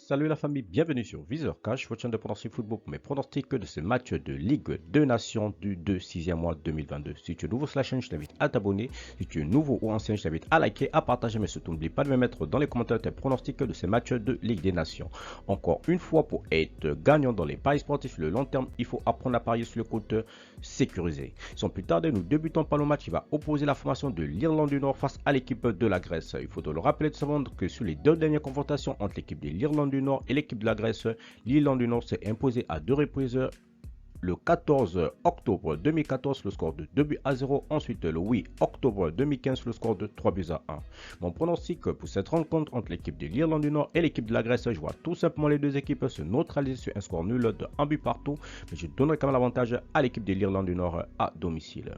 Salut la famille, bienvenue sur Viseur Cash, votre chaîne de pronostic football pour mes pronostics de ce match de Ligue 2 Nations du 6e mois 2022. Si tu es nouveau sur la chaîne, je t'invite à t'abonner. Si tu es nouveau ou ancien, je t'invite à liker, à partager, mais surtout n'oublie pas de me mettre dans les commentaires tes pronostics de ces matchs de Ligue des Nations. Encore une fois, pour être gagnant dans les paris sportifs le long terme, il faut apprendre à parier sur le compte sécurisé. Sans plus tarder, nous débutons par le match qui va opposer la formation de l'Irlande du Nord face à l'équipe de la Grèce. Il faut le rappeler de savoir que sur les deux dernières confrontations entre l'équipe de l'Irlande du Nord et l'équipe de la Grèce, l'Irlande du Nord s'est imposée à deux reprises. Le 14 octobre 2014, le score de 2-0. Ensuite, le 8 octobre 2015, le score de 3-1. Mon pronostic pour cette rencontre entre l'équipe de l'Irlande du Nord et l'équipe de la Grèce, je vois tout simplement les deux équipes se neutraliser sur un score nul de 1 but partout. Mais je donnerai quand même l'avantage à l'équipe de l'Irlande du Nord à domicile.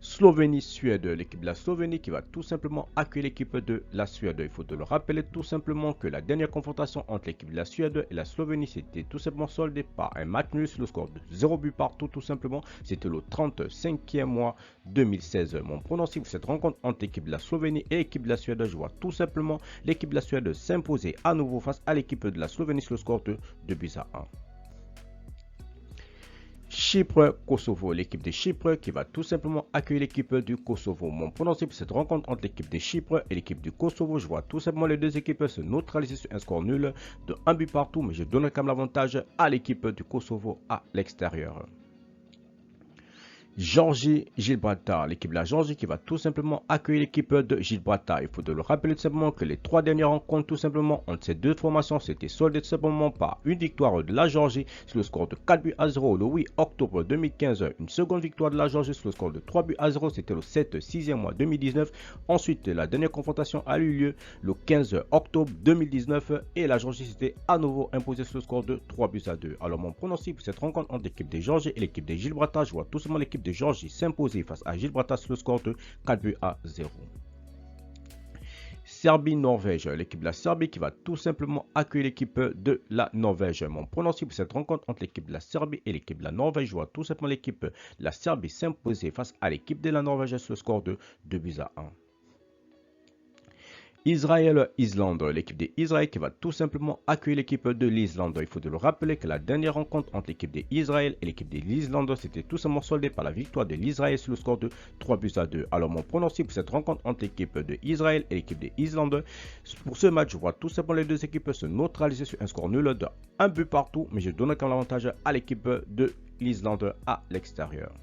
Slovénie-Suède, l'équipe de la Slovénie qui va tout simplement accueillir l'équipe de la Suède. Il faut le rappeler tout simplement que la dernière confrontation entre l'équipe de la Suède et la Slovénie s'était tout simplement soldée par un match nul sur le score de 0 but partout tout simplement. C'était le 35e mois 2016. Mon pronostic pour cette rencontre entre l'équipe de la Slovénie et l'équipe de la Suède, je vois tout simplement l'équipe de la Suède s'imposer à nouveau face à l'équipe de la Slovénie sur le score de 2-1. Chypre-Kosovo, l'équipe de Chypre qui va tout simplement accueillir l'équipe du Kosovo. Mon pronostic pour cette rencontre entre l'équipe de Chypre et l'équipe du Kosovo, je vois tout simplement les deux équipes se neutraliser sur un score nul de 1 but partout, mais je donnerai quand même l'avantage à l'équipe du Kosovo à l'extérieur. Géorgie-Gibraltar, l'équipe de la Géorgie qui va tout simplement accueillir l'équipe de Gibraltar. Il faut le rappeler tout simplement que les trois dernières rencontres tout simplement entre ces deux formations s'étaient soldées tout simplement par une victoire de la Géorgie sur le score de 4-0 le 8 octobre 2015. Une seconde victoire de la Géorgie sur le score de 3-0, c'était le 6e mois 2019. Ensuite, la dernière confrontation a eu lieu le 15 octobre 2019 et la Géorgie s'était à nouveau imposée sur le score de 3-2. Alors mon pronostic pour cette rencontre entre l'équipe de Géorgie et l'équipe de Gibraltar, je vois tout simplement l'équipe de Géorgie s'imposer face à Gibraltar sur le score de 4-0. Serbie-Norvège, l'équipe de la Serbie qui va tout simplement accueillir l'équipe de la Norvège. Mon pronostic pour cette rencontre entre l'équipe de la Serbie et l'équipe de la Norvège, je vois tout simplement l'équipe de la Serbie s'imposer face à l'équipe de la Norvège sur le score de 2-1. Israël-Islande, l'équipe d'Israël qui va tout simplement accueillir l'équipe de l'Islande. Il faut le rappeler que la dernière rencontre entre l'équipe d'Israël et l'équipe de l'Islande s'était tout simplement soldée par la victoire de l'Israël sur le score de 3-2. Alors mon pronostic pour cette rencontre entre l'équipe d'Israël et l'équipe d'Islande, pour ce match, je vois tout simplement les deux équipes se neutraliser sur un score nul de 1 but partout, mais je donne quand même l'avantage à l'équipe de l'Islande à l'extérieur.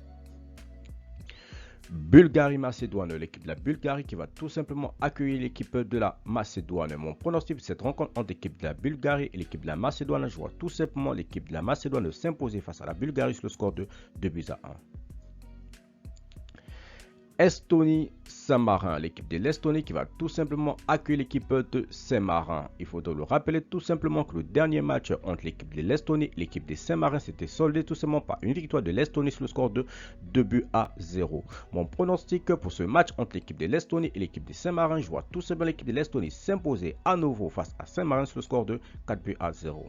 Bulgarie-Macédoine, l'équipe de la Bulgarie qui va tout simplement accueillir l'équipe de la Macédoine. Mon pronostic pour cette rencontre entre l'équipe de la Bulgarie et l'équipe de la Macédoine, je vois tout simplement l'équipe de la Macédoine s'imposer face à la Bulgarie sur le score de 2-1. Estonie-Saint-Marin, l'équipe de l'Estonie qui va tout simplement accueillir l'équipe de Saint-Marin. Il faut le rappeler tout simplement que le dernier match entre l'équipe de l'Estonie et l'équipe de Saint-Marin s'était soldé tout simplement par une victoire de l'Estonie sur le score de 2-0. Mon pronostic pour ce match entre l'équipe de l'Estonie et l'équipe de Saint-Marin, je vois tout simplement l'équipe de l'Estonie s'imposer à nouveau face à Saint-Marin sur le score de 4-0.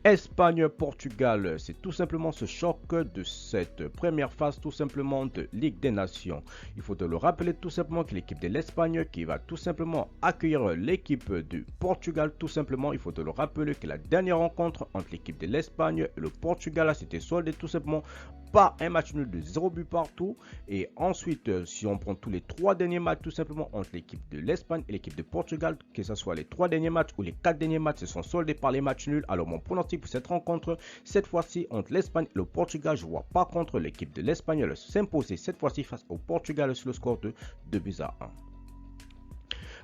Espagne-Portugal, c'est tout simplement ce choc de cette première phase tout simplement de Ligue des Nations. Il faut le rappeler tout simplement que l'équipe de l'Espagne qui va tout simplement accueillir l'équipe du Portugal tout simplement. Il faut le rappeler que la dernière rencontre entre l'équipe de l'Espagne et le Portugal s'était soldée tout simplement par un match nul de 0 but partout. Et ensuite, si on prend tous les trois derniers matchs tout simplement entre l'équipe de l'Espagne et l'équipe de Portugal, que ce soit les trois derniers matchs ou les 4 derniers matchs se sont soldés par les matchs nuls. Alors mon pronostic pour cette rencontre, cette fois-ci entre l'Espagne et le Portugal, je vois pas contre l'équipe de l'Espagnol s'imposer cette fois-ci face au Portugal sur le score de 2-1.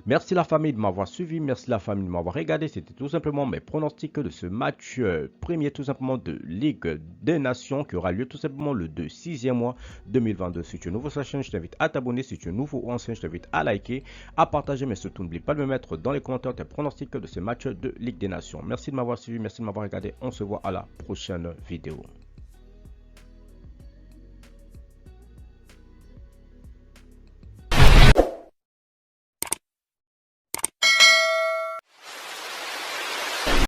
Merci la famille de m'avoir suivi, merci la famille de m'avoir regardé. C'était tout simplement mes pronostics de ce match premier tout simplement de Ligue des Nations qui aura lieu tout simplement le 6e mois 2022. Si tu es nouveau sur la chaîne, je t'invite à t'abonner. Si tu es nouveau ou ancien, je t'invite à liker, à partager, mais surtout n'oublie pas de me mettre dans les commentaires tes pronostics de ce match de Ligue des Nations. Merci de m'avoir suivi, merci de m'avoir regardé. On se voit à la prochaine vidéo.